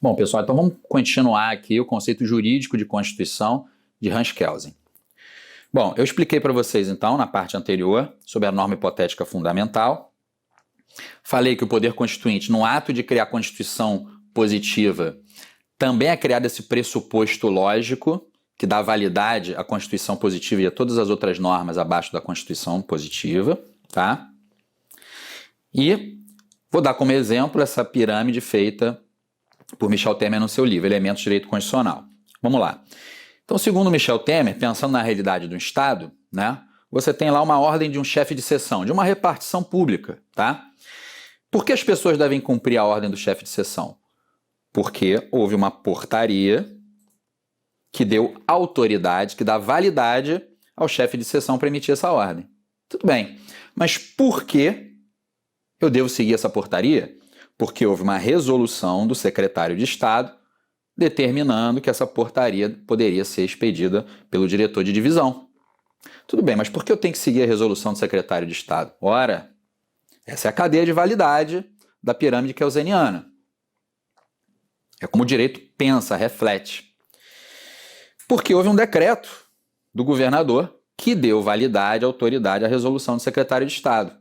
Bom, pessoal, então vamos continuar aqui o conceito jurídico de Constituição de Hans Kelsen. Bom, eu expliquei para vocês, então, na parte anterior, sobre a norma hipotética fundamental. Falei que o poder constituinte, no ato de criar a Constituição positiva, também é criado esse pressuposto lógico que dá validade à Constituição positiva e a todas as outras normas abaixo da Constituição positiva, tá? E vou dar como exemplo essa pirâmide feita por Michel Temer no seu livro, Elementos de Direito Constitucional. Vamos lá. Então, segundo Michel Temer, pensando na realidade do Estado, né, você tem lá uma ordem de um chefe de seção, de uma repartição pública, tá? Por que as pessoas devem cumprir a ordem do chefe de seção? Porque houve uma portaria que deu autoridade, que dá validade ao chefe de seção para emitir essa ordem. Tudo bem, mas por que eu devo seguir essa portaria? Porque houve uma resolução do secretário de Estado determinando que essa portaria poderia ser expedida pelo diretor de divisão. Tudo bem, mas por que eu tenho que seguir a resolução do secretário de Estado? Ora, essa é a cadeia de validade da pirâmide kelseniana. É como o direito pensa, reflete. Porque houve um decreto do governador que deu validade, autoridade à resolução do secretário de Estado.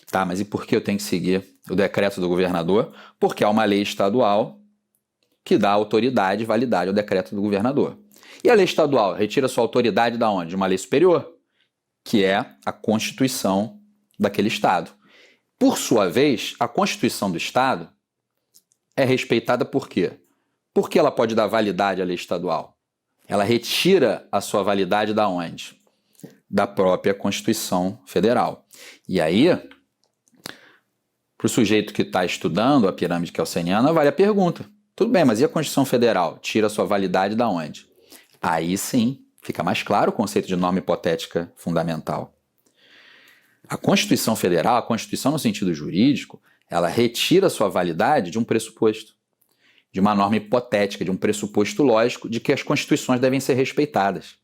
Tá, mas e por que eu tenho que seguir o decreto do governador? Porque há uma lei estadual que dá autoridade e validade ao decreto do governador. E a lei estadual retira sua autoridade da onde? De uma lei superior, que é a Constituição daquele Estado. Por sua vez, a Constituição do Estado é respeitada por quê? Porque ela pode dar validade à lei estadual. Ela retira a sua validade da onde? Da própria Constituição Federal. E aí, para o sujeito que está estudando a pirâmide kelseniana, vale a pergunta. Tudo bem, mas e a Constituição Federal? Tira a sua validade da onde? Aí sim, fica mais claro o conceito de norma hipotética fundamental. A Constituição Federal, a Constituição no sentido jurídico, ela retira a sua validade de um pressuposto, de uma norma hipotética, de um pressuposto lógico de que as constituições devem ser respeitadas,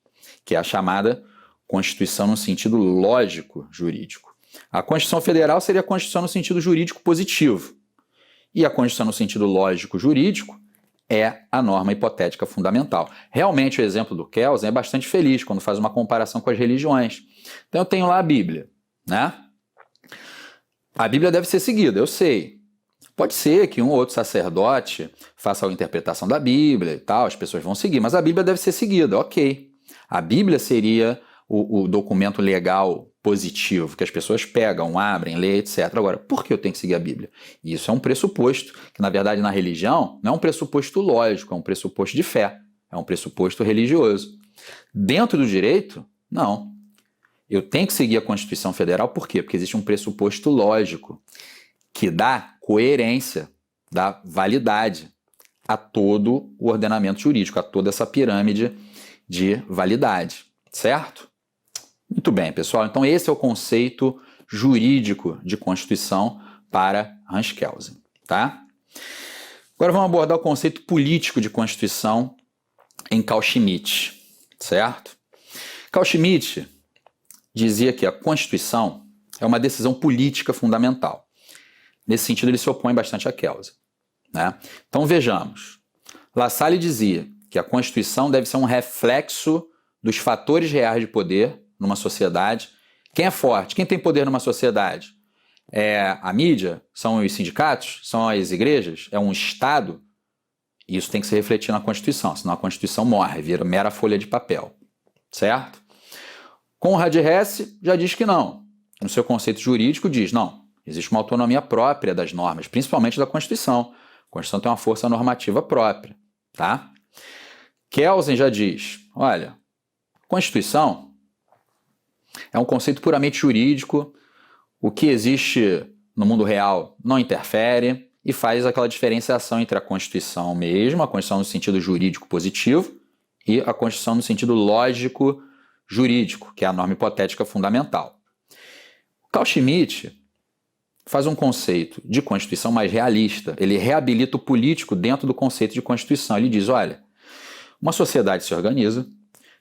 que é a chamada Constituição no sentido lógico jurídico. A Constituição Federal seria a Constituição no sentido jurídico positivo. E a Constituição no sentido lógico jurídico é a norma hipotética fundamental. Realmente o exemplo do Kelsen é bastante feliz quando faz uma comparação com as religiões. Então eu tenho lá a Bíblia, né? A Bíblia deve ser seguida, eu sei. Pode ser que um ou outro sacerdote faça a interpretação da Bíblia e tal, as pessoas vão seguir, mas a Bíblia deve ser seguida, ok. A Bíblia seria o documento legal positivo, que as pessoas pegam, abrem, lêem, etc. Agora, por que eu tenho que seguir a Bíblia? Isso é um pressuposto, que na verdade na religião não é um pressuposto lógico, é um pressuposto de fé, é um pressuposto religioso. Dentro do direito, não. Eu tenho que seguir a Constituição Federal, por quê? Porque existe um pressuposto lógico que dá coerência, dá validade a todo o ordenamento jurídico, a toda essa pirâmide de validade, certo? Muito bem, pessoal. Então esse é o conceito jurídico de Constituição para Hans Kelsen, tá? Agora vamos abordar o conceito político de Constituição em Carl Schmitt, certo? Carl Schmitt dizia que a Constituição é uma decisão política fundamental. Nesse sentido, ele se opõe bastante a Kelsen, né? Então vejamos. La Salle dizia que a Constituição deve ser um reflexo dos fatores reais de poder numa sociedade. Quem é forte? Quem tem poder numa sociedade? É a mídia? São os sindicatos? São as igrejas? É um Estado? Isso tem que se refletir na Constituição, senão a Constituição morre, vira mera folha de papel, certo? Conrad Hesse já diz que não. No seu conceito jurídico diz, não, existe uma autonomia própria das normas, principalmente da Constituição. A Constituição tem uma força normativa própria, tá? Kelsen já diz, olha, Constituição é um conceito puramente jurídico, o que existe no mundo real não interfere e faz aquela diferenciação entre a Constituição mesmo, a Constituição no sentido jurídico positivo, e a Constituição no sentido lógico jurídico, que é a norma hipotética fundamental. Carl Schmitt faz um conceito de Constituição mais realista, ele reabilita o político dentro do conceito de Constituição. Ele diz, olha, uma sociedade se organiza,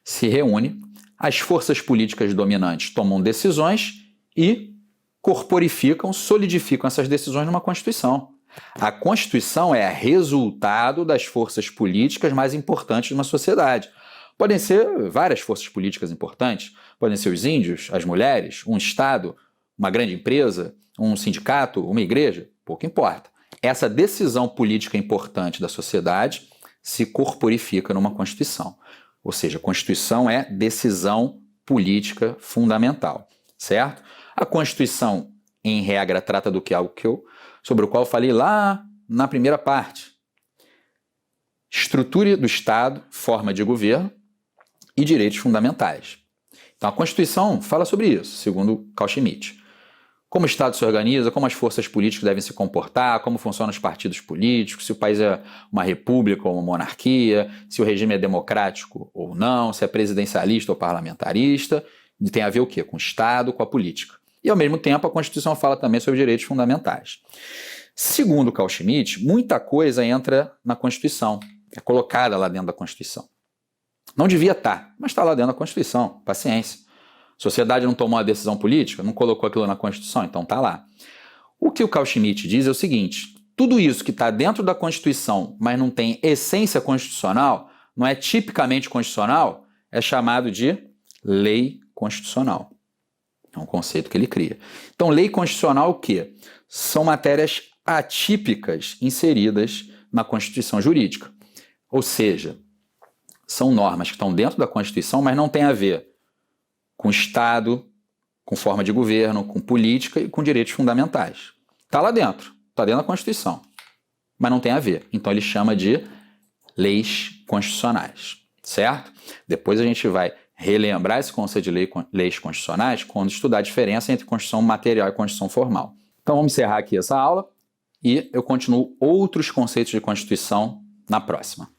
se reúne, as forças políticas dominantes tomam decisões e corporificam, solidificam essas decisões numa Constituição. A Constituição é resultado das forças políticas mais importantes de uma sociedade. Podem ser várias forças políticas importantes, podem ser os índios, as mulheres, um Estado, uma grande empresa, um sindicato, uma igreja, pouco importa. Essa decisão política importante da sociedade se corporifica numa Constituição. Ou seja, a Constituição é decisão política fundamental, certo? A Constituição, em regra, trata do que? Algo sobre o qual eu falei lá na primeira parte. Estrutura do Estado, forma de governo e direitos fundamentais. Então, a Constituição fala sobre isso, segundo Carl Schmitt. Como o Estado se organiza, como as forças políticas devem se comportar, como funcionam os partidos políticos, se o país é uma república ou uma monarquia, se o regime é democrático ou não, se é presidencialista ou parlamentarista, e tem a ver o quê? Com o Estado, com a política. E, ao mesmo tempo, a Constituição fala também sobre direitos fundamentais. Segundo Carl Schmitt, muita coisa entra na Constituição, é colocada lá dentro da Constituição. Não devia estar, mas está lá dentro da Constituição, paciência. A sociedade não tomou uma decisão política, não colocou aquilo na Constituição, então está lá. O que o Carl Schmitt diz é o seguinte, tudo isso que está dentro da Constituição, mas não tem essência constitucional, não é tipicamente constitucional, é chamado de lei constitucional. É um conceito que ele cria. Então, lei constitucional o quê? São matérias atípicas inseridas na Constituição jurídica. Ou seja, são normas que estão dentro da Constituição, mas não têm a ver com Estado, com forma de governo, com política e com direitos fundamentais. Está lá dentro, está dentro da Constituição, mas não tem a ver. Então ele chama de leis constitucionais, certo? Depois a gente vai relembrar esse conceito de leis constitucionais quando estudar a diferença entre Constituição material e Constituição formal. Então vamos encerrar aqui essa aula e eu continuo outros conceitos de Constituição na próxima.